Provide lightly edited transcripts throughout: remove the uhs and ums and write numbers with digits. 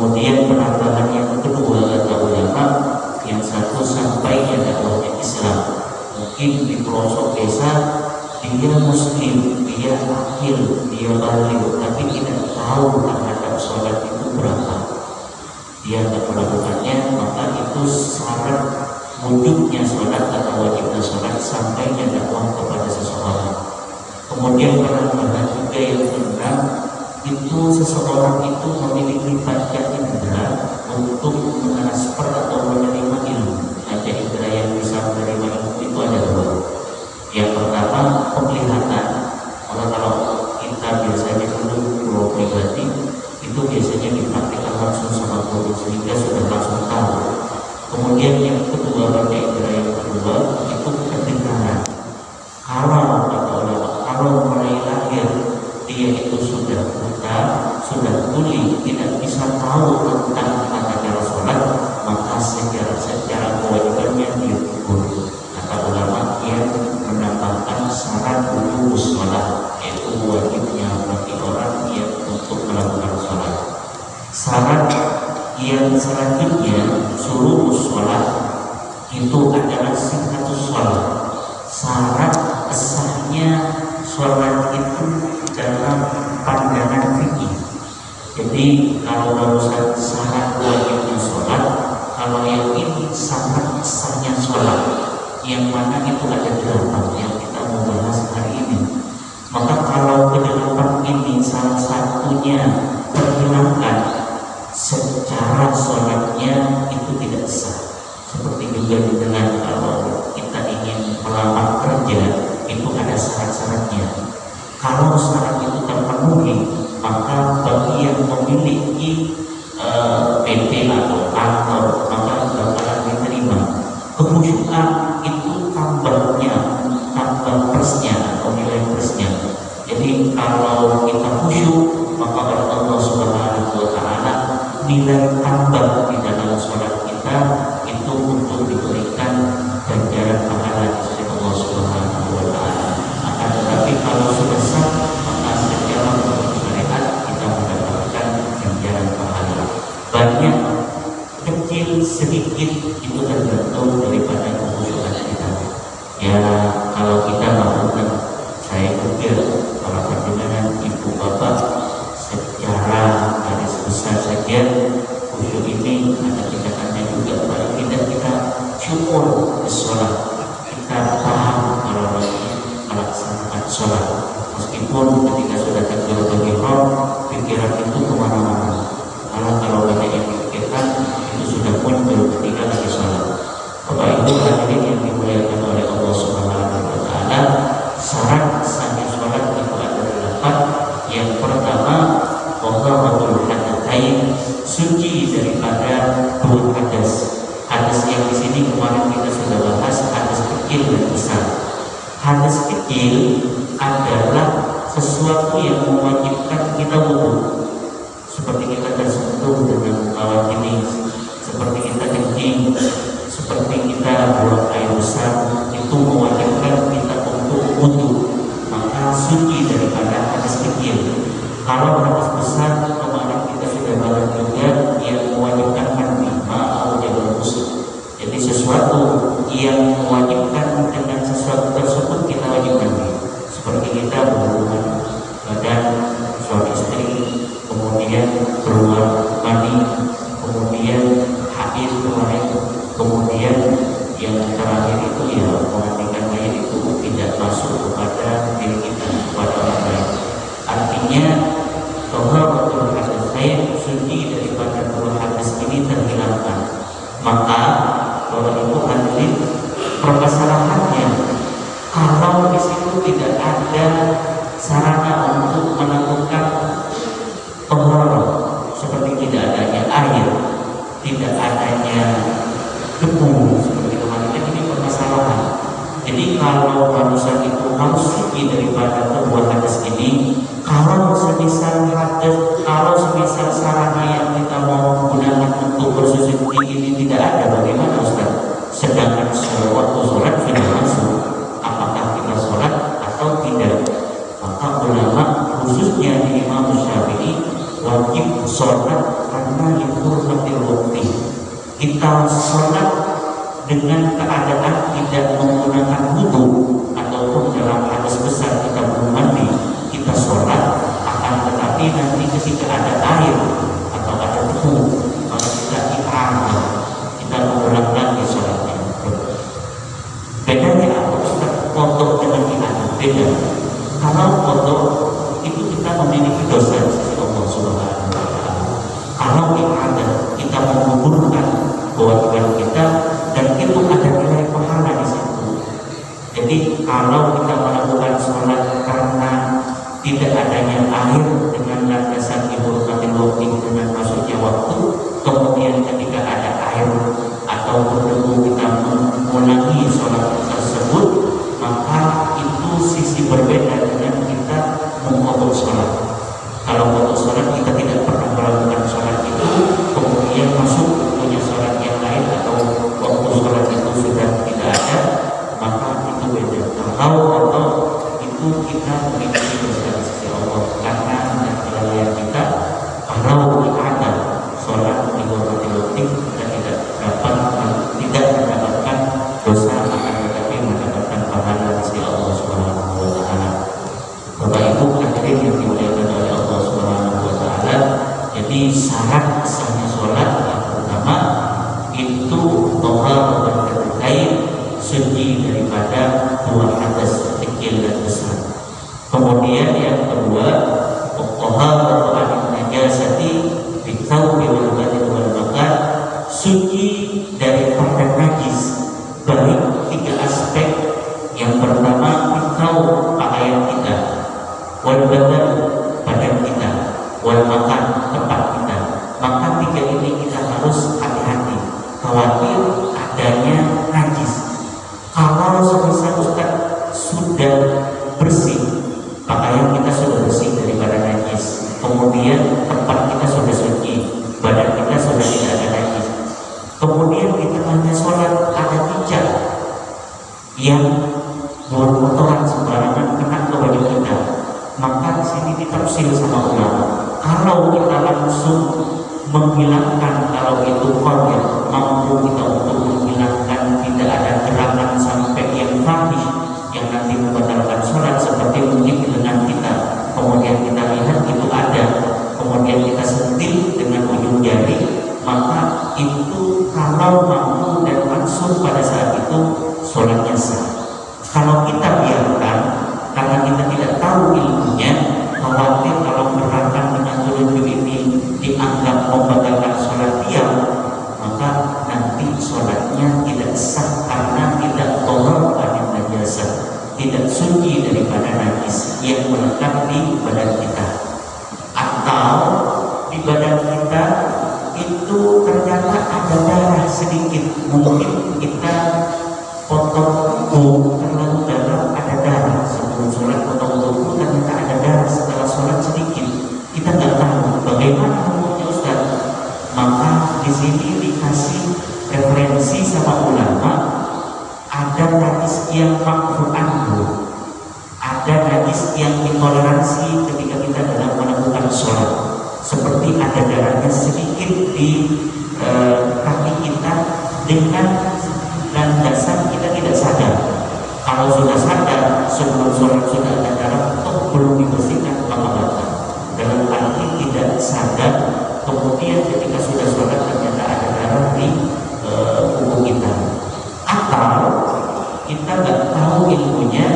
Kemudian penambahan yang kedua kata ulama, yang satu sampainya dakwahnya Islam. Mungkin di pelosok desa dia muslim, dia akil, dia balik, tapi tidak tahu terhadap sholat itu berapa. Dia tidak melakukannya, maka itu syarat wujudnya sholat atau wajibnya sholat sampainya dakwah kepada seseorang. Kemudian penambahan juga yang keenam, itu seseorang itu memiliki panca indera untuk mentransfer atau menerima ilmu. Panca indera yang bisa menerima ilmu itu ada dua. Yang pertama penglihatan. Kalau kita biasanya dulu pribadi itu biasanya dipraktikkan langsung sama guru sehingga sudah langsung tahu. Kemudian yang kedua, panca indera yang kedua itu pendengaran. Kalau mulai lahir dia itu sudah buta, sudah tuli, tidak bisa tahu tentang tata cara sholat, maka secara kewajibannya dia gugur. Kata ulama yang menambahkan syarat wujud sholat, yaitu wajibnya bagi orang yang untuk melakukan sholat. Syarat yang selanjutnya suruh sholat itu adalah sihhatus sholat. Syarat sahnya sholat itu dalam pandangan fikih. Jadi kalau barusan syarat wajibnya sholat, kalau yang ini syarat sahnya sholat, yang mana itu ada 8 yang kita mau bahas hari ini. Maka kalau ke-8 ini salah satunya terhilangkan, secara sholatnya itu tidak sah. Seperti juga dengan kalau kita ingin melamar kerja, itu ada syarat-syaratnya. Kalau syarat itu terpenuhi, maka bagi yang memiliki PT atau kantor, maka bakalan diterima. Kekhusyukan itu tambah plusnya atau nilai plusnya. Jadi kalau kita khusyuk, maka oleh Allah Subhanahu wa Ta'ala nilai tambah di dalam sholat kita itu untuk diberikan ganjaran pahala di sisi Allah Subhanahu wa Ta'ala. Akan tetapi kalau sudah sah, maka secara syariat kita mendapatkan ganjaran pahala. Banyak, kecil, sedikit itu tergantung daripada kekhusyukan kita. Ya kalau kita melakukan, saya juga para panjenengan ibu bapak secara garis besar saja khusyuk ini ada tingkatannya juga. Paling tidak kita syukur di sholat, kita paham kalau melaksanakan sholat, meskipun ketika sudah takbiratul ihram pikiran itu kemana-mana. Kalau banyak yang dipikirkan itu sudah muncul ketika lagi sholat. Bapak Ibu hadirin yang dimuliakan oleh Allah Subhanahu wa Ta'ala, syarat sahnya sholat itu ada 8. Yang pertama, taharatul hadatsain, suci daripada 2 hadas. Hadas yang di sini kemarin kita sudah bahas, hadas kecil dan besar. Hadas kecil adalah sesuatu yang mewajibkan kita wudu, seperti kita tersentuh dengan lawan jenis, seperti kita kencing, seperti kita buang air besar, itu mewajibkan kita untuk wudu. Maka suci daripada hadas kecil. Kalau hadas besar kemarin kita sudah bahas juga yang mewajibkan mandi atau jabal ghusl. Jadi sesuatu yang mewajibkan dengan sesuatu tersebut kita wajib mandi. Seperti kita berhubungan badan suami istri, kemudian keluar mani, kemudian haid kemarin, kemudian yang terakhir itu ya memandikan mayat itu tidak masuk kepada diri kita, kepada orang lain. Artinya taharatul hadatsain, suci daripada 2 hadas ini terhilangkan. Maka kalau itu hadirin, permasalahannya kalau di situ tidak ada sarana untuk melakukan taharah, seperti tidak adanya air, tidak adanya debu seperti kemarin, ini permasalahan. Jadi kalau manusia itu harus suci daripada 2 hadas ini, kalau semisal sarana yang kita mau gunakan untuk bersuci ini tidak ada, bagaimana Ustaz? Sedangkan waktu sholat sudah masuk, apakah kita sholat atau tidak? Maka ulama khususnya Imam Syafi'i wajib sholat karena itu kita sholat dengan keadaan tidak menggunakan wudu ataupun dalam hadis besar kita belum mandi, kita sholat, akan tetapi nanti ketika ada air atau ada debu maka kita i'adah, kita mengulang lagi sholatnya. Bedanya apa? Kita foto dengan i'adah beda. Kalau foto itu kita memiliki dosa di sisi Allah Subhanahu wa Ta'ala. Kalau i'adah kita menguburkan kewajiban kita, dan itu ada nilai pahala di situ. Jadi kalau kita melakukan sholat karena tidak adanya air dengan landasan iburkatil waktu dengan masuknya waktu, kemudian ketika ada air atau berdebu kita mengulangi sholat tersebut, maka itu sisi berbeda dengan kita mengkodok sholat. Kalau kodok sholat kita tidak pernah melakukan sholat itu, kemudian masuk punya sholat yang lain atau waktu sholat itu sudah tidak ada, maka itu beda. Kalau itu kita memiliki dosa di sisi Allah karena kelalaian kita. Kalau ada sholat di waktu kita tidak mendapatkan dosa, akan tetapi mendapatkan pahala di sisi Allah Subhanahu wa Ta'ala. Bapak Ibu hadirin yang dimuliakan oleh Allah Subhanahu wa Ta'ala, jadi syarat sahnya sholat yang pertama itu thaharah dan suci daripada dua hadas kecil dan besar. Kemudian yang kedua, thaharah an najasati bitsawbi wal badan wal makan, suci daripada najis baik tiga aspek. Yang pertama bitsawb, pakaian kita, wal badan, badan kita, wal makan, tempat kita. Maka tiga ini kita harus hati-hati, khawatir adanya najis. Kalau semisal Ustaz sudah bersih, pakaian kita sudah bersih daripada najis, kemudian tempat kita sudah suci, badan kita sudah tidak ada najis, kemudian di tengahnya sholat ada cicak yang buang kotoran sembarangan kena ke baju kita, maka di sini ditafsir sama ulama. Kalau kita langsung menghilangkan, kalau itu qadir, mampu kita untuk menghilangkan, tidak ada gerakan sampai yang fahih yang nanti membatalkan sholat, seperti mungkin di lengan kita, kemudian kita lihat itu ada, kemudian kita sentil dengan ujung jari, maka itu kalau mampu dan langsung pada saat itu sholatnya sah. Kalau kita biarkan karena kita tidak tahu ilmunya, khawatir kalau gerakan dengan telunjuk ini dianggap membatalkan sholat dia, maka nanti sholatnya tidak sah karena tidak thaharah an najasah, tidak suci daripada najis yang melekat di badan kita. Atau di badan kita itu ternyata ada darah sedikit, mungkin kita potong tubuh terlalu dalam, ada darah sebelum sholat, potong tubuh ternyata ada darah setelah sholat sedikit, kita nggak tahu bagaimana hukumnya Ustaz. Maka di sini dikasih referensi sama ulama, ada najis yang makruh anhu, ada najis yang ditoleransi ketika kita dalam melakukan sholat, seperti ada darahnya sedikit di kaki kita dengan landasan kita tidak sadar. Kalau sudah sadar sebelum sholat sudah ada darah, toh belum dibersihkan, maka batal. Dalam arti tidak sadar, kemudian ketika sudah sholat ternyata ada darah di tubuh kita, atau kita nggak tahu ilmunya,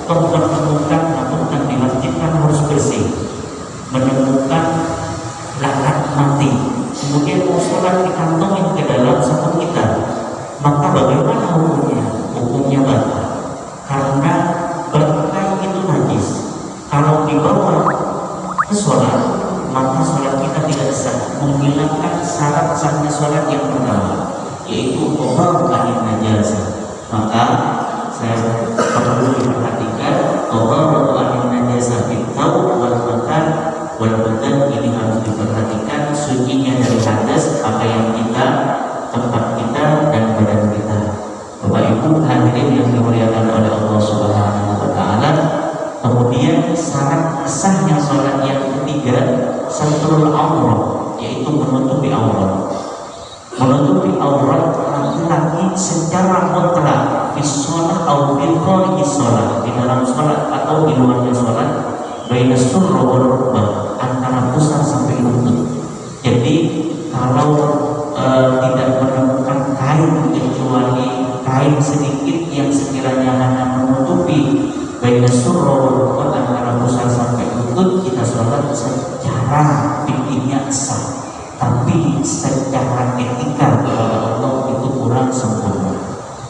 toh menemukan namun di masjid kan harus bersih, menemukan lalat mati, kemudian mau sholat dikantongin ke dalam sabun kita, maka bagaimana hukumnya? Hukumnya batal, karena bangkai itu najis. Kalau dibawa ke sholat, maka sholat kita tidak sah, menghilangkan syarat sahnya sholat yang pertama, yaitu thaharah an najasah. Maka saya perlu diperhatikan, thaharah an najasah bitsawb wal makan wal badan, ini harus diperhatikan sucinya dari hadas, pakaian kita, tempat kita, dan badan kita. Bapak Ibu hadirin yang dimuliakan oleh Allah Subhanahu wa Ta'ala. Kemudian syarat sahnya sholat yang ketiga, satrul aurat, yaitu menutupi aurat. Menutupi aurat di luarnya sholat, baina surra wal rukbah, antara pusar sampai lutut. Jadi kalau tidak menemukan kain kecuali kain sedikit yang sekiranya hanya menutupi baina surra wal rukbah, antara pusar sampai lutut, kita sholat secara fikihnya sah. Tapi secara etika kepada Allah itu kurang sempurna.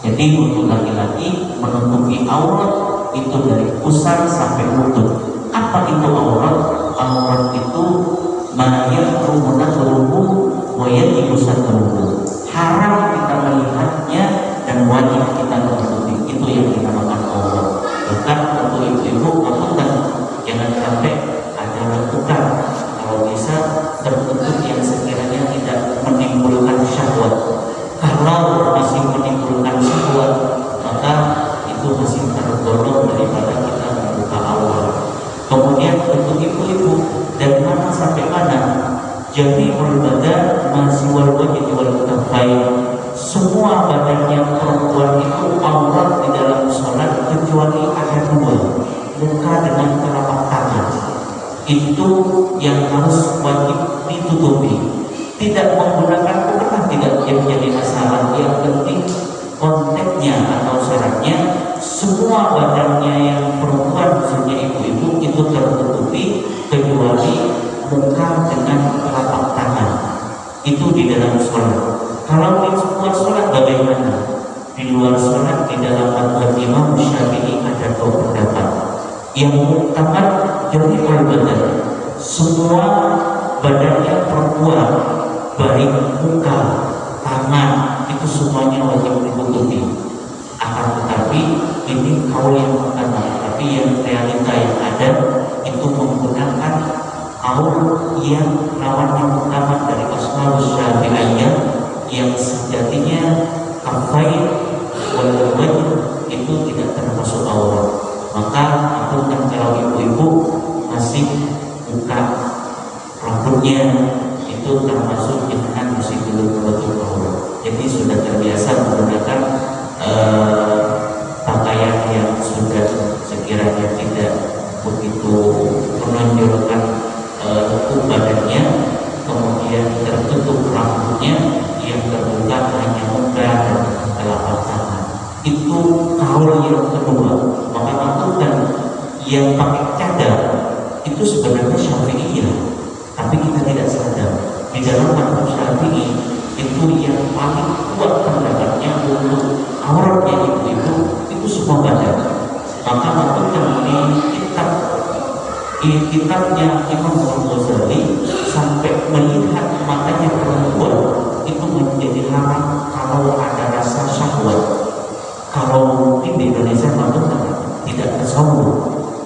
Jadi untuk laki-laki menutupi aurat itu dari pusar sampai lutut. Apa itu aurat? Aurat itu mayahrumu nadruhu wa yajibu satruhu. Haram kita melihatnya dan wajib kita menutupi. Itu yang dinamakan aurat. Bahkan untuk ibu-ibu jangan sampai ada lekukan. Kalau bisa tertutup yang sekiranya tidak menimbulkan syahwat. Kalau masih menimbulkan syahwat, maka itu masih tergolong daripada kita membuka aurat. Kemudian untuk ibu-ibu, dari mana sampai mana? Jadi badan masih wal wajhi wal kafain. Semua badannya perempuan itu aurat di dalam sholat kecuali ada dua, muka dengan telapak tangan. Itu yang harus wajib ditutupi. Tidak menggunakan bukan tidak menjadi masalah. Yang penting konteksnya atau syaratnya semua badannya yang perempuan, khususnya ibu-ibu, itu tertutupi kecuali muka dengan telapak tangan. Itu di dalam sholat. Kalau di luar sholat bagaimana? Di luar sholat di dalam mazhab Imam Syafi'i ada dua pendapat. Yang muktamad jadi badan, semua badannya perempuan, baik muka, tangan, itu semuanya wajib ditutupi. Akan tetapi ini kaul yang pertama, tapi yang realita yang ada itu menggunakan kaul yang lawannya muktamad dari Ashabus Syafi'iyah, yang sejatinya kafain wal wajh itu tidak termasuk aurat. Maka itu kan kalau ibu-ibu masih buka rambutnya itu termasuk jangan masih belum menutup aurat. Jadi sudah terbiasa menggunakan pakaian yang sudah sekiranya tidak begitu menonjolkan lekuk badannya, kemudian tertutup rambutnya, yang terbuka hanya muka dan telapak tangan. Itu kaul yang kedua. Maka maksudkan yang pakai cadar itu sebenarnya Syafi'iyah, tapi kita tidak sadar di dalam mazhab Syafi'i itu yang paling kuat pendapatnya untuk auratnya ibu-ibu itu semua badan. Maka maksudkan di kitabnya Imam Al-Ghazali sampai melihat matanya perempuan itu menjadi haram kalau ada rasa syahwat. Kalau mungkin di Indonesia maksudnya tidak tersambung,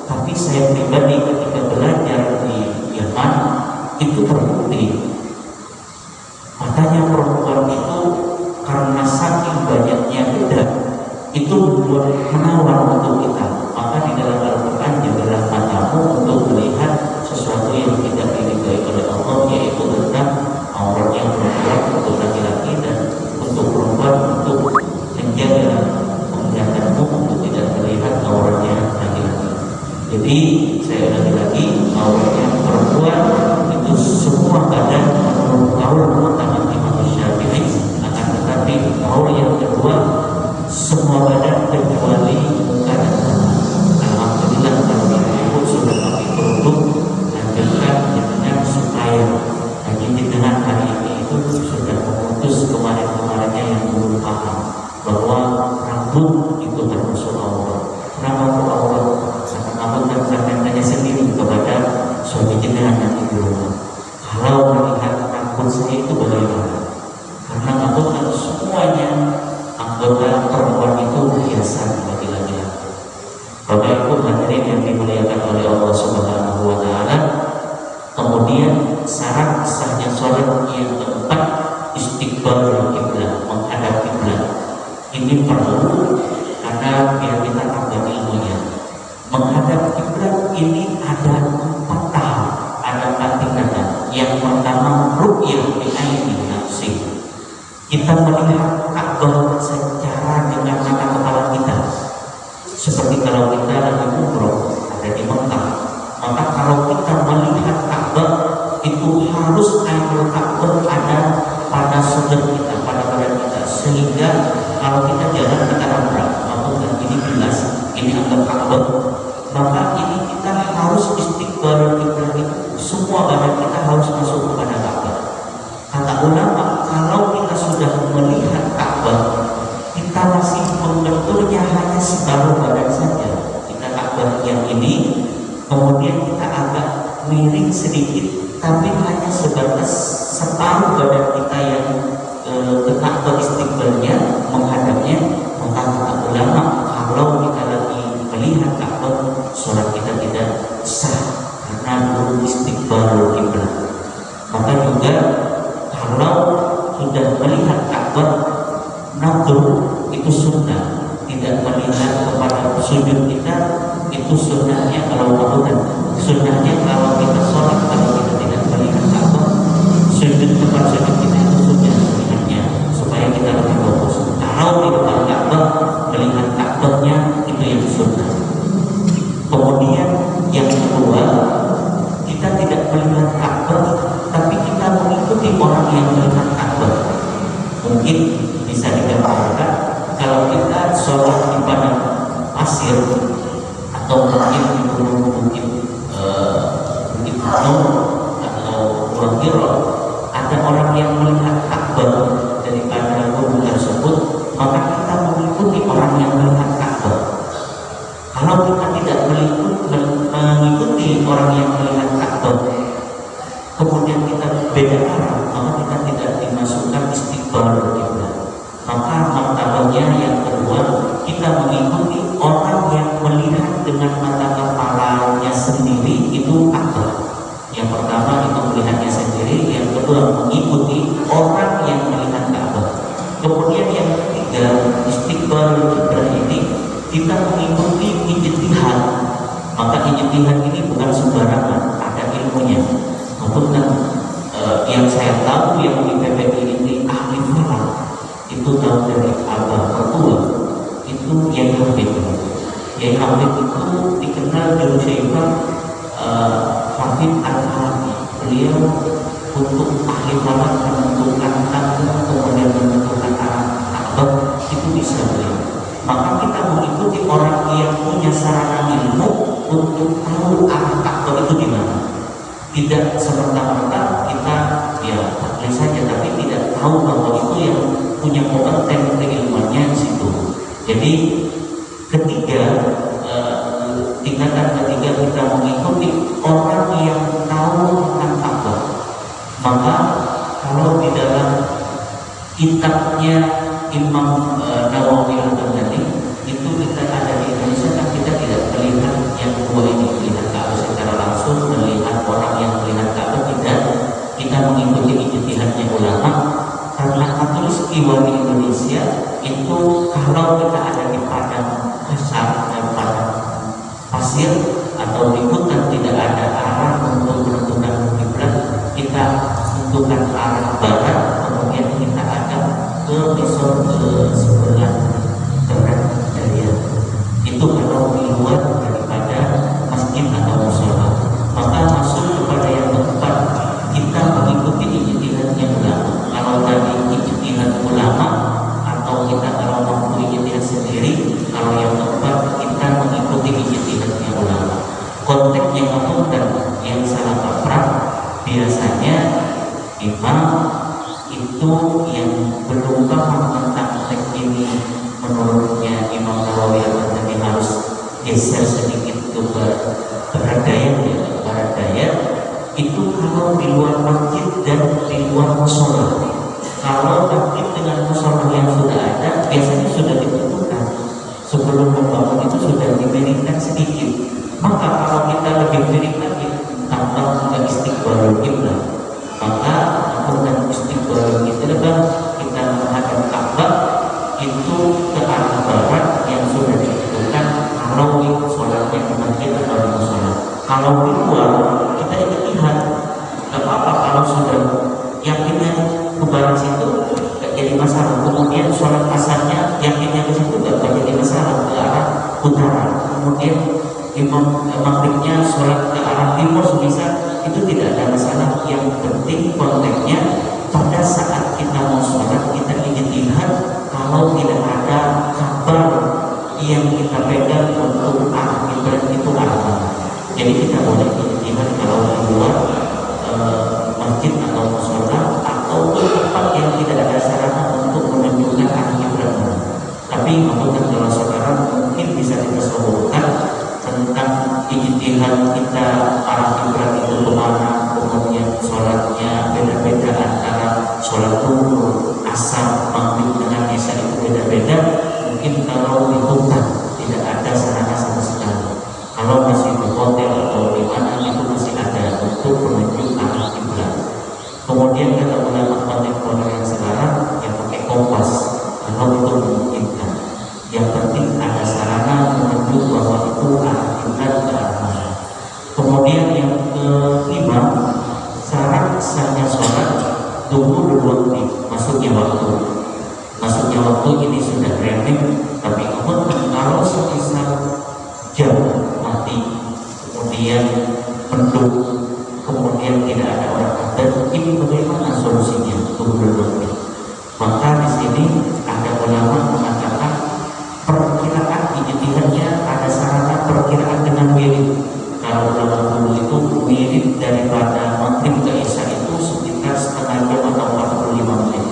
tapi saya pribadi ketika belajar di Yaman itu terbukti matanya perempuan itu karena saking banyaknya bedak itu membuat menawan untuk kita. Maka di dalam Al-Quran jadilah matamu untuk melihat sesuatu yang tidak diridhai oleh Allah, yaitu tentang auratnya perempuan untuk laki-laki dan untuk perempuan untuk menjaga penglihatanmu untuk tidak terlihat auratnya laki-laki. Jadi saya ulangi lagi, auratnya perempuan itu semua badan menurut kaul utama Imam Syafi'i. Akan tetapi kaul yang kedua semua badan kecuali muka dan tangan. Alhamdulillah kalau ibu sudah pakai kerudung, lanjutkan dengan supaya haji dengan hari ini itu sudah memutus kemarin-kemarinnya yang belum paham bahwa rambut itu termasuk aurat. Kenapa kok aurat? Karena rambut dan saya tanya sendiri kepada suami jenengan nanti di rumah. Kalau melihat rambut saya itu bagaimana? Karena rambut kan semuanya anggota perempuan itu hiasan bagi laki-laki. Bapak Ibu hadirin yang dimuliakan oleh Allah Subhanahu wa Ta'ala. Kemudian syarat sahnya sholat yang keempat, istiqbalul kiblat, menghadap kiblat. Ini perlu karena biar kita tambah ilmunya. Menghadap kiblat ini ada 4 tahap, ada 4 tingkatan. Yang pertama ru'yah bi aini nafsi. Kita melihat Ka'bah secara dengan mata kepala kita. Seperti kalau kita lagi umroh, ada sunnah kita, pada badan kita, sehingga kalau kita jalan kita nabrak, maupun ini jelas, ini anggap Ka'bah, maka ini kita harus istiqbal kiblat itu, semua badan kita harus masuk kepada Ka'bah. Kata ulama, kalau kita sudah melihat Ka'bah, kita masih membenturnya hanya separuh badan saja. Kita Ka'bah yang ini, kemudian kita agak miring sedikit, tapi hanya sebatas separuh badan kita yang kena ke istiqbalnya, menghadapnya. Maka kata ulama, kalau kita lagi melihat Ka'bah, sholat kita tidak sah karena belum istiqbal kiblat. Maka juga kalau sudah melihat Ka'bah, nabur itu sunnah, tidak melihat kepada sujud kita itu sunnahnya. Kalau maksudnya sunnahnya kalau kita sholat, kalau kita tidak melihat Ka'bah, sujud tempat sujud kita itu sunnah sunnahnya, supaya kita lebih fokus. Kalau di depan Ka'bah, melihat Ka'bahnya itu yang sunnah. Kemudian yang kedua, kita tidak melihat Ka'bah, tapi kita mengikuti orang yang melihat Ka'bah. Mungkin bisa digambarkan kalau kita sholat di padang pasir atau mungkin di bukit gunung atau Pulau Giro, ada orang yang melihat Ka'bah daripada gunung tersebut, maka kita mengikuti orang yang melihat Ka'bah. Kalau kita tidak mengikuti orang yang melihat Ka'bah, kemudian kita beda arah, maka kita tidak dimasukkan istiqbal kiblat. Maka martabatnya yang kedua, kita mengikuti orang yang melihat dengan mata kepalanya sendiri itu Ka'bah. Yang pertama itu melihatnya sendiri, yang kedua mengikuti orang yang melihat Ka'bah. Kemudian yang ketiga, istiqbal kiblat ini kita mengikuti ijtihad. Maka ijtihad ini bukan sembarangan, ada ilmunya. Maksudnya yang saya tahu yang di PPI ini ahli falak itu tahu dari abah mertua itu yang Hafid. Yang Hafid itu dikenal dengan Syaifah Hafid Al-Hadi. Beliau untuk ahli falak menentukan tanggal, kemudian menentukan arah Ka'bah itu bisa beliau. Maka kita mengikuti orang yang punya sarana ilmu untuk tahu arah Ka'bah itu di mana. Tidak semerta-merta kita ya takdir saja, tapi tidak tahu bahwa itu yang punya kompeten keilmuannya di situ. Jadi tingkatan ketiga kita mengikuti orang yang tahu tentang Ka'bah. Maka kalau di dalam kitabnya Imam Nawawi Al-Baghdadi itu kita ada di Indonesia, kan kita tidak melihat yang dua ini, melihat Ka'bah secara langsung, melihat orang yang melihat Ka'bah tidak. Kita mengikuti ijtihadnya ulama. Karena katulis kiwa di Indonesia itu kalau kita ada di padang kasar dan padang pasir atau di hutan tidak ada arah untuk menentukan kiblat, kita tentukan arah barat, kemudian kita ada ke besok ke sebelah barat daya. Itu kalau di luar daripada masjid atau musola. Maka masuk kepada yang keempat, kita mengikuti ijtihadnya ulama. Kalau tadi ijtihad ulama atau kita kalau mampu ijtihad sendiri, kalau yang keempat kita mengikuti ijtihadnya ulama. Konteksnya apa dan yang salah kaprah biasanya imam itu yang belum paham tentang teks ini, menurutnya Imam Nawawi Al-Baghdadi harus geser sedikit ke barat daya itu kalau di luar masjid dan di luar musola. Kalau masjid dengan musola yang sudah ada biasanya sudah ditentukan sebelum membangun, itu sudah diberikan sedikit. Maka kalau kita lebih miring lagi tambah ke istiqbal kiblat, maka dengan istiqbal kiblat kita menghadap Ka'bah itu ke arah barat yang sudah ditentukan. Kalau itu sholatnya di masjid atau di musola. Kalau di luar kita ijtihad, tidak apa-apa. Kalau sudah yakinnya ke barat situ tidak jadi masalah. Kemudian sholat asarnya yakinnya ke situ tidak jadi masalah, ke arah utara. Kemudian imam maghribnya sholat ke arah timur semisal, itu tidak ada masalah. Yang penting konteksnya pada saat kita mau sholat kita ijtihad, kalau tidak ada kabar yang kita pegang untuk arah kiblat itu apa. Jadi kita boleh ijtihad kalau di luar masjid atau musola atau tempat yang tidak ada sarana untuk menunjukkan arah kiblat. Tapi apabila kalau sekarang mungkin bisa ditasawurkan tentang ijtihad kita arah kiblat itu kemana, kemudian sholatnya beda-beda antara sholat zuhur, asar, maghrib dengan isya itu beda-beda. Mungkin kalau di hutan tidak ada sarana sama sekali. Kalau masih di hotel atau di mana itu masih ada untuk menunjuk arah kiblat. Kemudian kata ulama kontemporer yang sekarang yang pakai kompas, kalau itu memungkinkan. Yang penting ada sarana menunjuk bahwa itu arah kiblat ke arah mana. Kemudian yang kelima, syarat sahnya sholat tunggu dulu masuknya waktu. Masuknya waktu ini sudah remeh, tapi kemudian kalau sekitar jam mati, kemudian mendung, kemudian tidak ada orang adat, ini bagaimana solusinya? Tunggu dulu. Maka di sini ada ulama mengatakan perkiraan ijtihadnya ada sarana perkiraan dengan mirip. Kalau ulama dulu itu mirip daripada maghrib ke isya itu sekitar setengah jam atau 45 menit.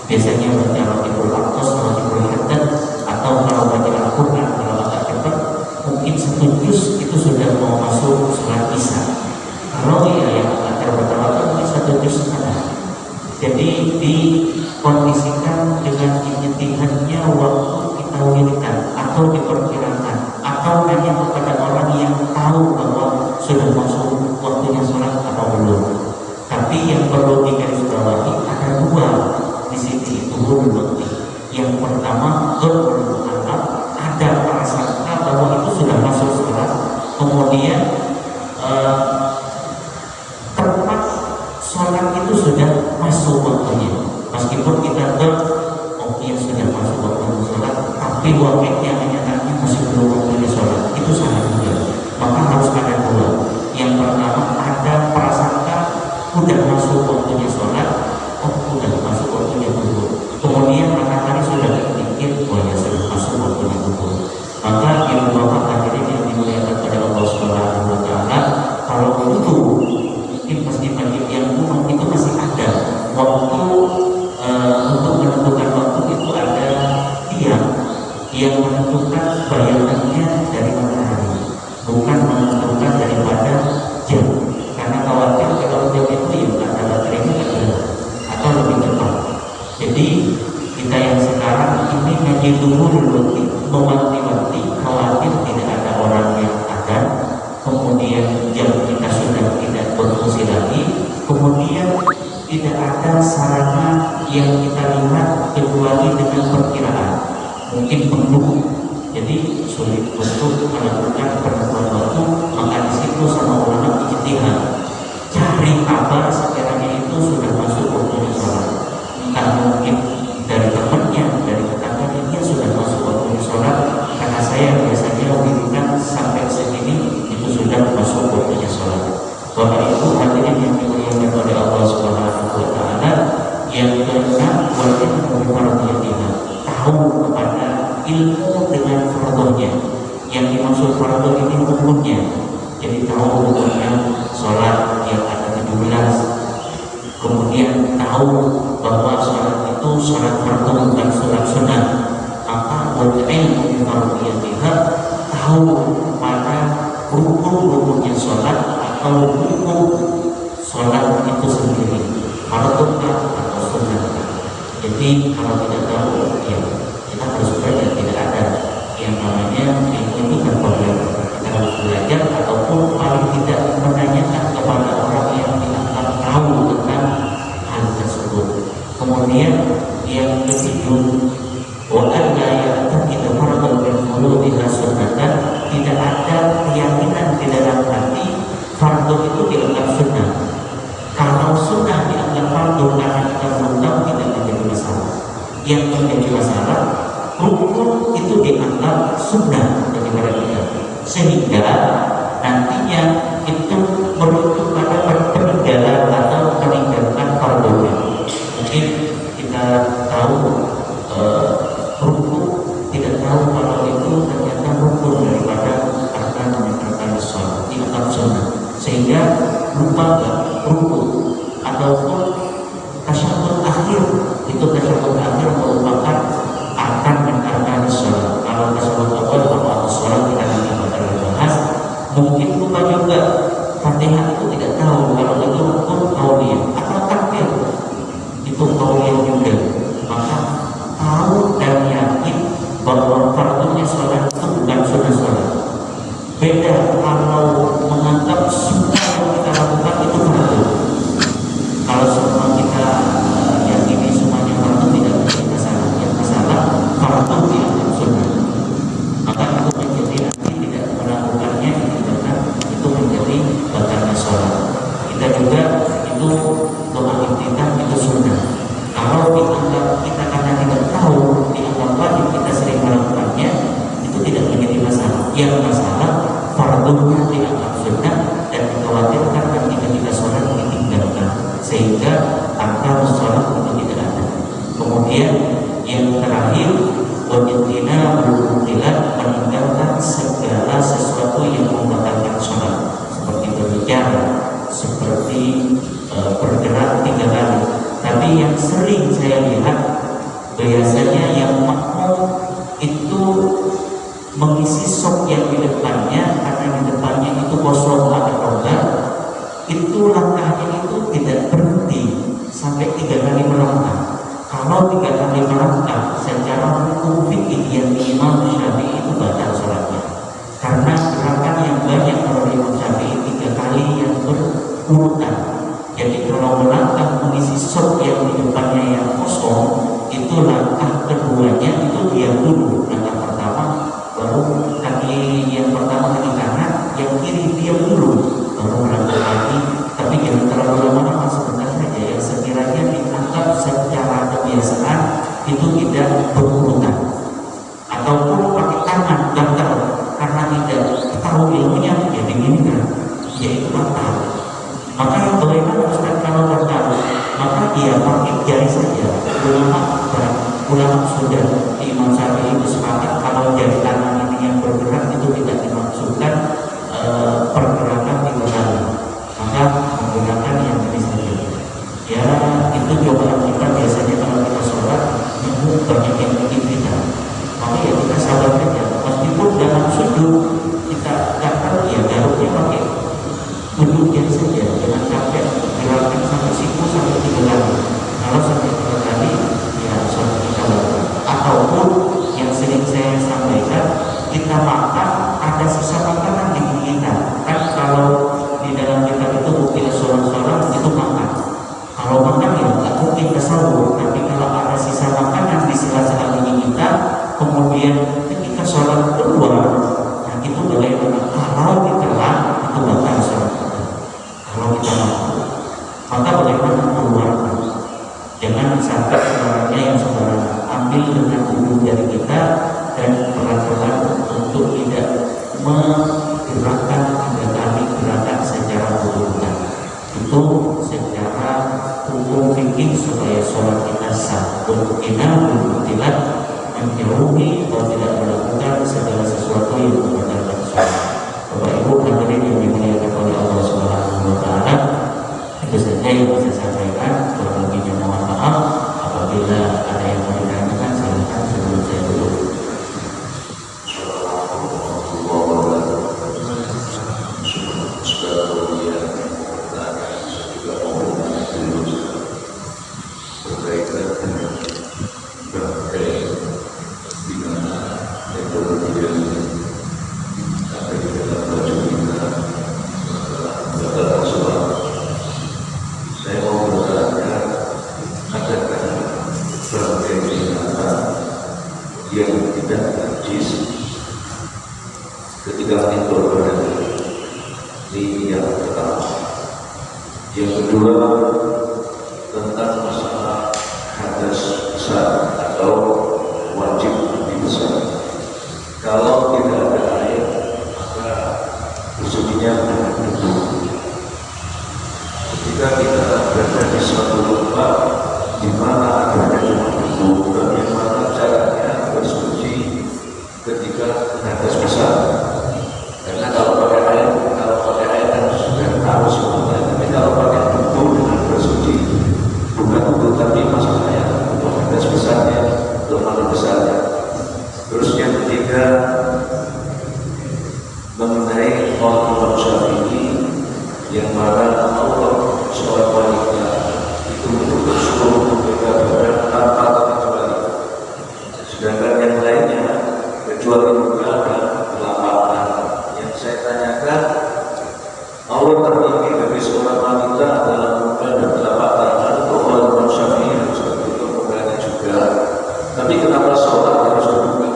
Biasanya baca Raqibul Aqdas, Raqibul Haddad, atau kalau baca Al-Quran kalau agak cepat mungkin 1 juz itu sudah mau masuk sholat isya. Kalau ya yang agak terbatas mungkin 1 juz setengah. Jadi dikondisikan dengan ijtihadnya waktu kita wiridkan atau diperkirakan atau hanya kepada orang yang tahu bahwa sudah masuk waktunya sholat atau belum. Tapi yang perlu digarisbawahi ada 2 di sini tuhur waktu. Yang pertama ada prasangka bahwa itu sudah masuk sholat, kemudian tempat sholat itu sudah masuk waktunya. Meskipun kita sudah masuk waktu sholat, tapi waktunya menyatakan masih belum waktunya sholat, itu salah juga. Maka harus ada 2. Yang pertama ada prasangka sudah masuk waktunya sholat, sudah masuk waktunya zuhur. Kemudian matahari sudah sedikit, ya sudah masuk waktunya zuhur. Maka ibu bapak hadirin yang dimuliakan pada Allah Subhanahu wa Ta'ala, kalau itu mungkin pasti bagi yang umum itu masih ada waktu untuk menentukan waktu itu ada tiang yang menentukan bayangannya dari matahari, bukan menentukan daripada jam. Karena khawatir kalau jam itu ya ada baterainya atau lebih cepat. Jadi kita yang sekarang ini ngaji dulu mewanti-wanti, khawatir tidak ada orang yang ada, kemudian jam kita sudah tidak berfungsi lagi, kemudian tidak ada sarana yang kita lihat kecuali dengan perkiraan, mungkin mendung. Jadi sulit untuk melakukan penentuan waktu. Maka di situ sama ulama ijtihad, cari kabar sekiranya itu sudah masuk waktunya sholat. Entah mungkin dari temannya, dari tetangganya dia sudah masuk waktunya sholat. Karena saya biasanya wiridan sampai segini itu sudah masuk waktunya sholat. Bapak Ibu hadirin yang dimuliakan oleh Allah Subhanahu wa Ta'ala, yang keenam wajib berfardiyah, tahu kepada ilmu dengan fardunya. Yang dimaksud fardu ini hukumnya. Jadi tahu hukumnya sholat yang ada 17. Kemudian tahu bahwa sholat itu sholat fardu bukan sholat sunnah. Maka ilmu fardiyah, tahu pada rukun-rukunnya sholat atau hukum sholat itu sendiri, fardu atau sunnah. Jadi kalau tidak tahu, ya kita harus belajar. Tidak ada yang namanya ilmu itu kan problem. Kita harus belajar ataupun paling tidak menanyakan kepada orang yang dianggap tahu tentang hal tersebut. Kemudian yang ketujuh, wa'alla ya'taqidu fardhu min furudhiha sunnatan, tidak ada keyakinan di dalam hati fardu itu dianggap sunnah. Kalau sunnah dianggap fardu karena kita belum tahu, tidak menjadi masalah. Yang menjadi masalah rukun itu dianggap sunnah daripada kita, sehingga nantinya itu merujuk pada peninggalan atau peninggalan fardunya. sehingga lupa ruku ataupun tasyahud akhir. Itu tasyahud akhir merupakan arkan dan arkan sholat. Kalau tasyahud awal atau sholat kita nanti bakal bahas. Mungkin lupa juga Fatihah itu tidak tahu kalau itu rukun qauliyah atau takbir itu qauliyah juga. Maka tahu dan yakin bahwa fardunya sholat itu bukan sunnah sholat. Beda kalau menganggap sunnah yang kita lakukan itu fardu. Kalau semua kita yakini semuanya fardu tidak menjadi masalah. Yang masalah fardu dianggap sunnah, maka itu menjadi nanti tidak melakukannya karena itu menjadi batalnya sholat. Kita juga itu doa iftitah itu sunnah. Kalau dianggap kita karena tidak tahu dianggap wajib kita sering melakukannya itu tidak menjadi masalah. Yang masalah fardunya dianggap sunnah dan dikhawatirkan nanti ketika sholat ditinggalkan sehingga angka sholat itu tidak ada. Kemudian yang terakhir wajibina bermutilat meninggalkan segala sesuatu yang membatalkan sholat seperti berbicara, seperti bergerak 3 kali. Tapi yang sering saya lihat biasanya yang makmum itu mengisi sok yang di depannya karena di depannya itu kosong ada roda, itu langkahnya itu tidak berhenti sampai 3 kali melangkah. Kalau 3 kali melangkah secara hukum fikih yang Imam Syafi'i itu batal sholatnya karena gerakan yang banyak oleh Imam Syafi'i 3 kali yang berurutan. Jadi kalau melangkah mengisi sok yang di depannya yang kosong, itu langkah keduanya itu diam dulu. Langkah pertama baru kaki yang pertama kaki kanan, yang kiri diam dulu, baru melangkah lagi. Tapi jangan terlalu lama-lama, sebentar saja. Yang sekiranya dianggap secara kebiasaan itu tidak berurutan, ataupun pakai tangan gagal karena tidak tahu ilmunya, ya begini kan, yaitu batal. Maka bagaimana Ustaz kalau batal? Maka dia pakai jari saja. Ulama sudah di Imam Syafi'i itu sepakat kalau jari kanan ini yang bergerak itu tidak dimaksudkan pergerakan 3 kali. Maka menggunakan yang ini saja. Ya itu cobaan kita biasanya kalau kita sholat itu banyak yang bikin kita. Maka ya kita sabar saja. Meskipun dalam sujud kita gatal, ya garuknya pakai duduknya saja, jangan capek gerakan sampai siku sampai 3 kali. Kalau sampai 3 kali ya sholat kita batal. Ataupun yang sering saya sampaikan, kita makan ada sisa makanan di gigi kita. Kan kalau di dalam kitab itu mungkin sholat itu makan. Kalau makan ya nggak mungkin tasawuf, tapi kalau ada sisa makanan di sela-sela gigi kita, kemudian ketika sholat keluar, nah itu bagaimana? Kalau ditelan itu batal sholat. Kalau kita mampu, maka bagaimana mengeluarkan? Jangan sampai sebenarnya yang saudara ambil dengan ujung jari kita dan pelan-pelan untuk tidak menggerakkan 3 kali gerakan secara berurutan. Itu secara hukum fikih supaya sholat kita sah. Kita bermutilat menjauhi atau tidak melakukan segala sesuatu yang membatalkan sholat. Bapak Ibu hadirin yang dimuliakan oleh Allah Subhanahu wa taala, itu saja yang bisa saya sampaikan. Kurang lebihnya mohon maaf. Apabila ada yang mau ditanyakan silakan sebelum saya tutup. Yang tidak najis ketika tidur berada ini yang pertama. Yang kedua tentang masalah hadas besar atau wajib mandi besar. Kalau tidak ada air maka usulnya dengan debu. Ketika kita berada di suatu tempat di mana adanya cuma debu, bagaimana caranya bersuci ketika hadas besar? Karena kalau pakai air kan sudah tahu tanyakan, Allah terbagi bagi seorang wanita adalah muda dan telapak tangan untuk orang Imam Syafi'i yang seperti itu mudanya juga. Tapi kenapa sholat harus dibuka?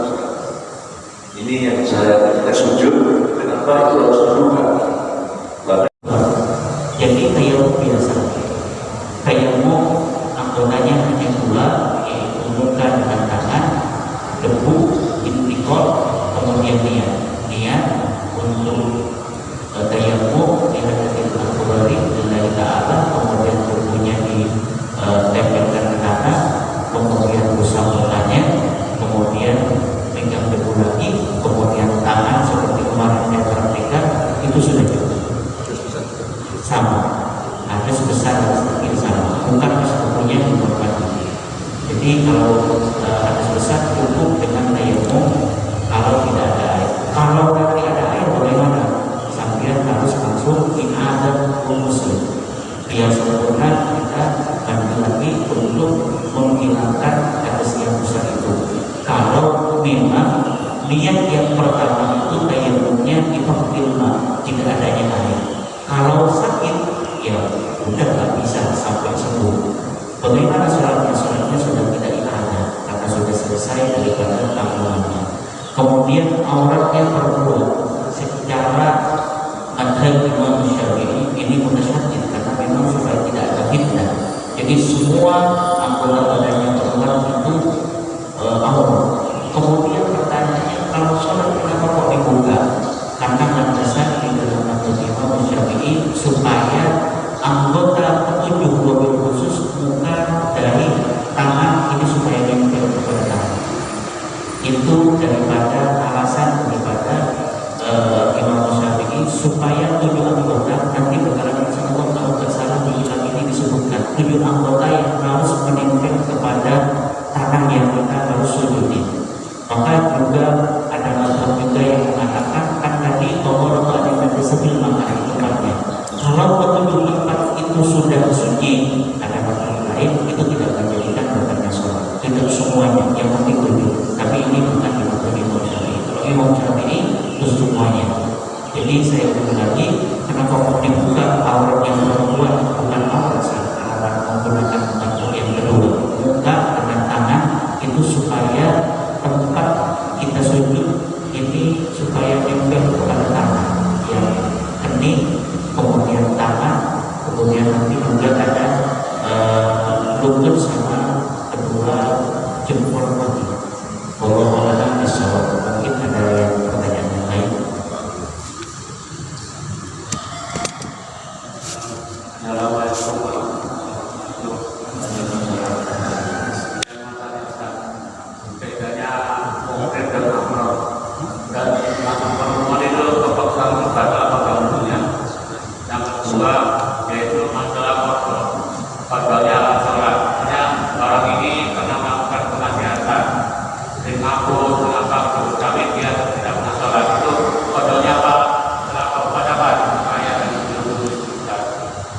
Ini yang saya ketika sujud, kenapa itu harus dibuka? Jadi tayammum biasa, tayammum anggotanya hanya dua, yaitu muka dengan tangan, debu, intikot, kemudian niat untuk tayammum di hadapan Al-Qur'ani lillahi ta'ala, kemudian debunya ditempelkan ke tanah, kemudian usap mukanya, kemudian pegang debu lagi, kemudian tangan seperti kemarin saya praktikkan, itu sudah cukup. Sama, harus besar harus kecil sama, bukan sebetulnya membuat. Jadi kalau harus besar cukup dengan tayammum. Kalau tidak ada air, kalau nanti ada air bagaimana? Sambil harus langsung ada muslim. Yang sempurna kita ganti lagi untuk menghilangkan hadas yang besar itu. Kalau memang niat yang pertama itu tayammumnya itu ilmu, tidak adanya air. Kalau sakit, ya udah nggak bisa sampai sembuh. Bagaimana sholatnya? Sholatnya sudah tidak ada karena sudah selesai daripada tanggungannya. Kemudian auratnya perempuan secara madhab Imam Syafi'i ini mutasyadid karena memang supaya tidak ada fitnah. Jadi semua anggota badannya perempuan itu aurat. Kemudian pertanyaannya, kalau sholat kenapa kok dibuka? Karena landasan di dalam madhab Imam Syafi'i supaya anggota petunjuk mobil khusus muka dari tangan ini supaya nempel kepada tangan. Itu daripada alasan daripada Imam Syafi'i supaya 7 anggota nanti bakalan Allah kalau tidak salah di ilam ini disebutkan 7 anggota yang harus menempel kepada tangan yang kita harus sujudi. Maka juga ada mazhab juga yang mengatakan kan tadi Allah ada sebil maka tempatnya. Kalau petunjuk tempat itu sudah suci, ada mazhab lain itu tidak menjadikan batalnya sholat. Tidak semuanya, yang penting tujuh. Tapi ini bukan di mazhab Imam Syafi'i. Kalau Imam Syafi'i itu semuanya. Jadi saya ulang lagi, kenapa mau dibuka aurat yang perempuan bukan aurat saat menggunakan bentuk yang kedua, muka dengan tangan itu supaya tempat kita sujud ini supaya nempel kepada tangan yang kening, kemudian tangan, kemudian nanti juga ada lutut sama kedua jempol kaki. Wallahu a'lam bishawab. Mungkin ada yang pertanyaan yang lain. Assalamualaikum bedanya konkret dan amal dan pertemuan itu kepaksaan kepada apa-apanya. Yang kedua yaitu masalah kontrol. Padahal sholatnya orang ini pernah melakukan penasihatan mengaku tapi dia tidak pernah sholat itu kodolnya apa?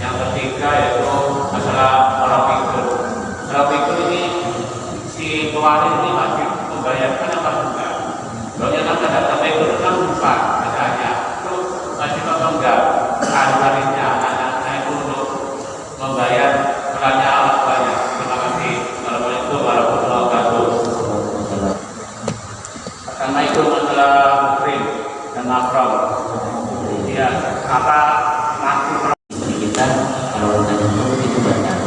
Yang ketiga yaitu masalah orang pikir. Orang pikir ini si keluarin ini wajib membayarkan apa enggak? Soalnya kan ada pikir kan lupa katanya itu wajib apa enggak? Anak-anaknya anak-anaknya itu untuk membayar perannya alat banyak. Terima kasih. Assalamualaikum warahmatullahi wabarakatuh. Pertama itu masalah muhrim dan mahram. Ya, apa maksud kita kalau menyentuh itu batal.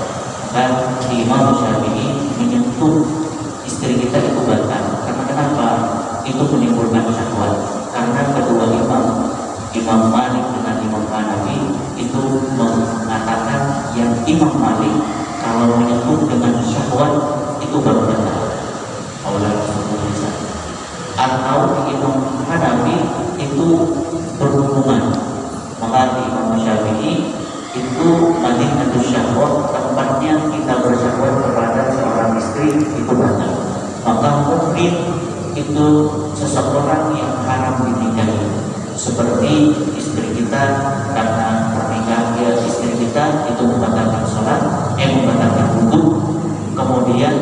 Dan Imam Syafi'i menyentuh istri kita itu batal. Karena kenapa? Itu menimbulkan syahwat. Karena kedua Imam Malik dengan Imam Hanafi itu mengatakan yang Imam Malik kalau menyentuh dengan syahwat itu baru batal. Atau Imam Hanafi itu berhubungan. Maka Imam Syafi'i itu madinatus syahwat, tempatnya kita bersyahwat kepada seorang istri itu batal. Maka mungkin itu seseorang yang haram dinikahi, seperti istri kita karena pernikahan dia istri kita itu membatalkan sholat, membatalkan wudu. Kemudian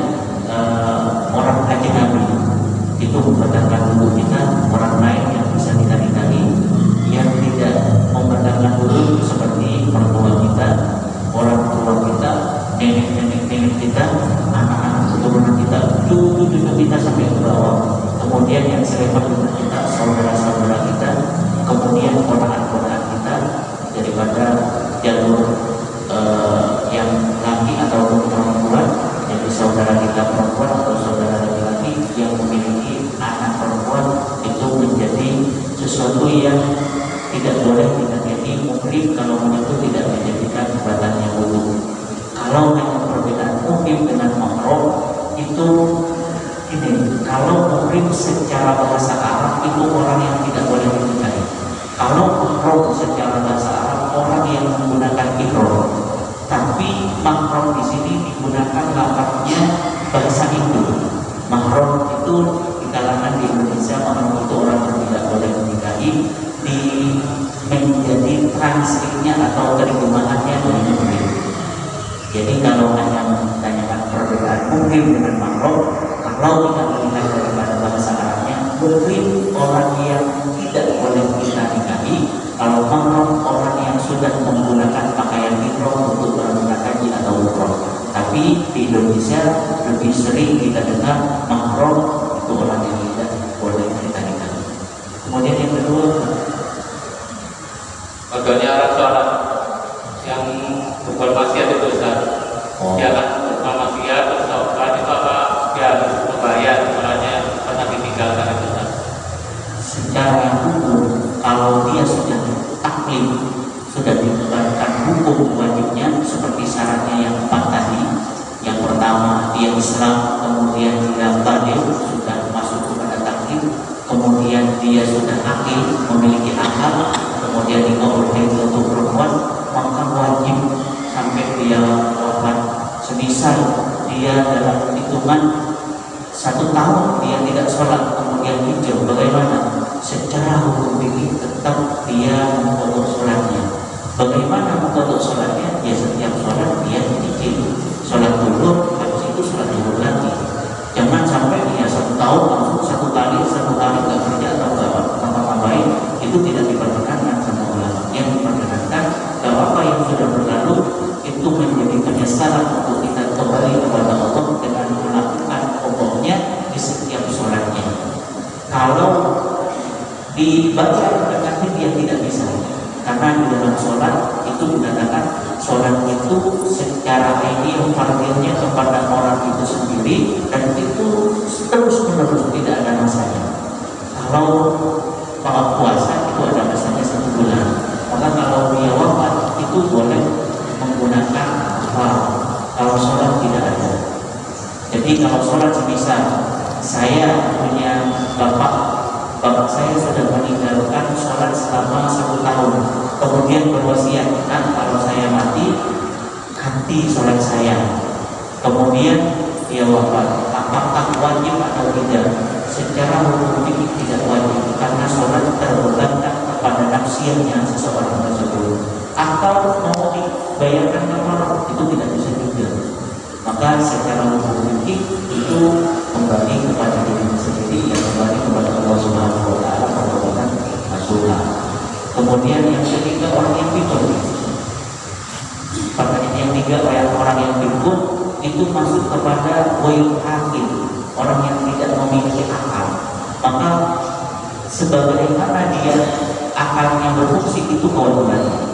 orang ajnabi itu membatalkan wudu kita, orang lain yang bisa kita nikahi yang ini muhrim kalau menyebut tidak menjadikan batalnya wudu. Kalau hanya perbedaan muhrim dengan mahram itu ini, kalau muhrim secara bahasa Arab itu orang yang tidak boleh menikahi. Kalau mahram secara bahasa Arab orang yang menggunakan ihram. Tapi mahram di sini digunakan lafaznya bahasa Indo. Mahram itu di kalangan di Indonesia mahram itu orang yang tidak boleh menikahi, di menjadi transkripnya atau terjemahannya dari muhrim. Jadi kalau hanya menanyakan perbedaan muhrim dengan mahram, kalau kita melihat daripada bahasa Arabnya, muhrim orang yang tidak boleh kita nikahi. Kalau mahram orang yang sudah menggunakan pakaian ihram untuk berangkat haji atau umrah. Tapi di Indonesia lebih sering kita dengar mahram itu orang yang tidak boleh kita nikahi. Kemudian yang kedua, Bagiannya sholat yang berbuat maksiat itu Ustaz. Dia akan berbuat maksiat terus sholat itu apa? Dia harus membayar sholatnya karena ditinggalkan itu Ustaz. Secara hukum kalau dia sudah taklif, sudah ditetapkan hukum wajibnya seperti syaratnya yang 4 tadi. Yang pertama dia Islam, kemudian dia baligh, sudah masuk kepada taklif, kemudian dia sudah akil, memiliki akal, kemudian dikabulkan untuk perempuan, maka wajib sampai dia wafat. Semisal dia dalam hitungan 1 tahun dia tidak sholat kemudian hijau, bagaimana? Secara hukum fikih tetap dia mengkodok sholatnya. Bagaimana mengkodok sholatnya? Ya setiap sholat dia dicicil, sholat dulu, habis itu sholat dulu lagi. Jangan sampai dia 1 tahun langsung satu kali nggak kerja atau nggak apa-apain. Itu tidak diperkenankan sama ulama. Yang diperkenankan kalau apa yang sudah berlalu itu menjadi penyesalan untuk kita kembali kepada Allah dengan melakukan pokoknya di setiap sholatnya. Kalau dibaca dengan dia tidak bisa, karena di dalam sholat itu dikatakan sholat itu secara ideal fardilnya kepada orang itu sendiri dan itu terus menerus tidak ada masanya. Kalau puasa itu ada masanya 1 bulan, maka kalau dia wafat itu boleh menggunakan kafar. Kalau sholat tidak ada. Jadi kalau sholat semisal saya punya bapak saya sudah meninggalkan sholat selama 1 tahun, kemudian berwasiat, kalau saya mati ganti sholat saya, kemudian dia wafat, apakah wajib atau tidak? Secara hukum fikih tidak wajib, karena sholat tergantung kepada nafsirnya seseorang tersebut. Atau mau dibayarkan kafar itu tidak bisa juga. Maka secara hukum fikih itu kembali kepada diri sendiri, yang kembali kepada Allah Subhanahu wa taala perbuatan masyhur. Kemudian yang ketiga orang yang pikun. Pertanyaan yang ketiga orang yang pikun itu masuk kepada wail hakim, orang yang tidak memiliki akal. Maka sebagaimana dia akalnya berfungsi itu kewajiban.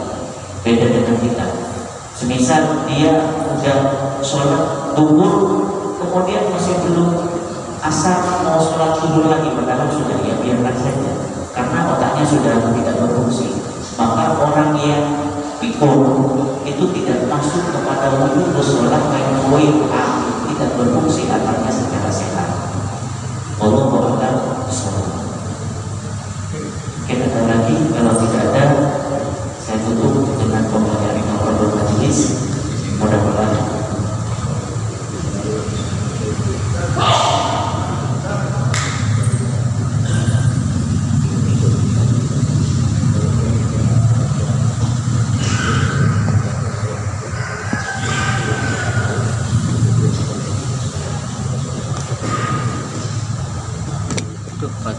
Beda dengan kita. Semisal dia sudah sholat duhur, kemudian masih belum asar, mau sholat duhur lagi, padahal sudah, ya biarkan saja, karena otaknya sudah tidak berfungsi. Maka orang yang pikun itu tidak masuk kepada wujud sholat kayak wail tidak berfungsi akalnya secara sehat. Allah berkata kita ada lagi, kalau tidak ada saya tutup dengan pembacaan Rifaqatul Majlis. Mudah-mudahan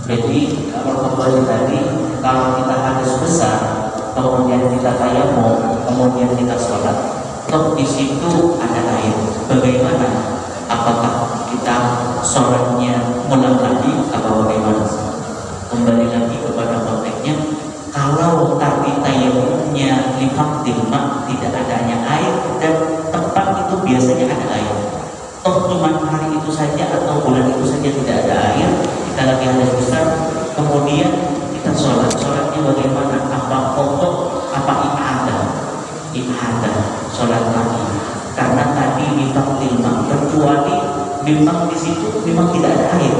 jadi kalau kembali tadi, kalau kita hadis besar, kemudian kita tayamum, kemudian kita sholat, toh di situ ada air. Bagaimana? Apakah kita sholatnya ngulang lagi atau bagaimana? Kembali lagi kepada konteksnya. Kalau tadi tayamumnya lifaqdil ma, tidak adanya air, dan tempat itu biasanya ada air, toh cuma hari itu saja atau bulan itu saja tidak ada air, kita lagi hadis besar, kemudian kita sholatnya bagaimana? Apa pokok, apa ibadah sholat lagi, karena tadi memang kecuali memang di situ memang tidak ada air.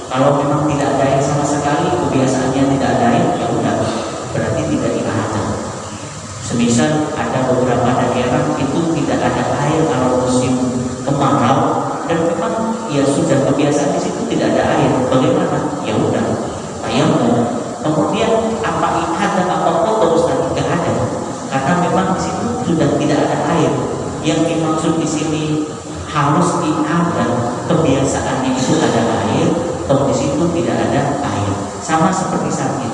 Kalau memang tidak ada air sama sekali, kebiasaannya tidak ada air, ya udah, berarti tidak ibadah. Semisal ada beberapa daerah itu tidak ada air kalau musim kemarau, dan memang ya sudah kebiasaan di situ tidak ada air, bagaimana? Ya udah, tayamum. Kemudian apa ibadah apa foto Ustaz? Tidak ada, karena memang di situ sudah tidak ada air. Yang dimaksud di sini harus ibadah, kebiasaannya itu ada air, atau di situ tidak ada air. Sama seperti sakit,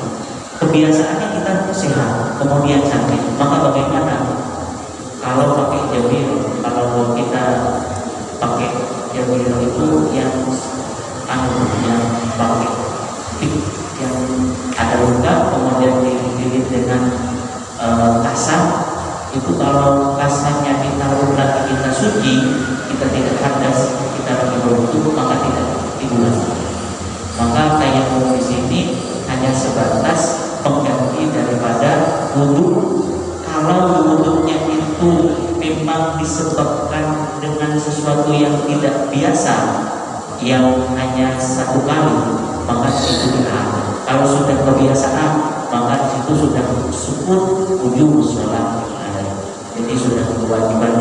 kebiasaannya kita sehat, kemudian sakit, maka bagaimana? Kalau pakai jabir, kalau kita pakai jabir itu yang yang pakai yang ada luka, kemudian dililit dengan kasar, itu kalau kasarnya ditaruh lagi kita suci, kita tidak hadas, kita lagi berwudu, maka tidak digunakan. Maka tayamum di sini hanya sebatas pengganti daripada wudu. Kalau wudunya itu memang disebabkan dengan sesuatu yang tidak biasa, yang hanya satu kali, maka itu tidak. Kalau sudah kebiasaan, maka itu sudah syukur wujud sholat. Jadi sudah kewajiban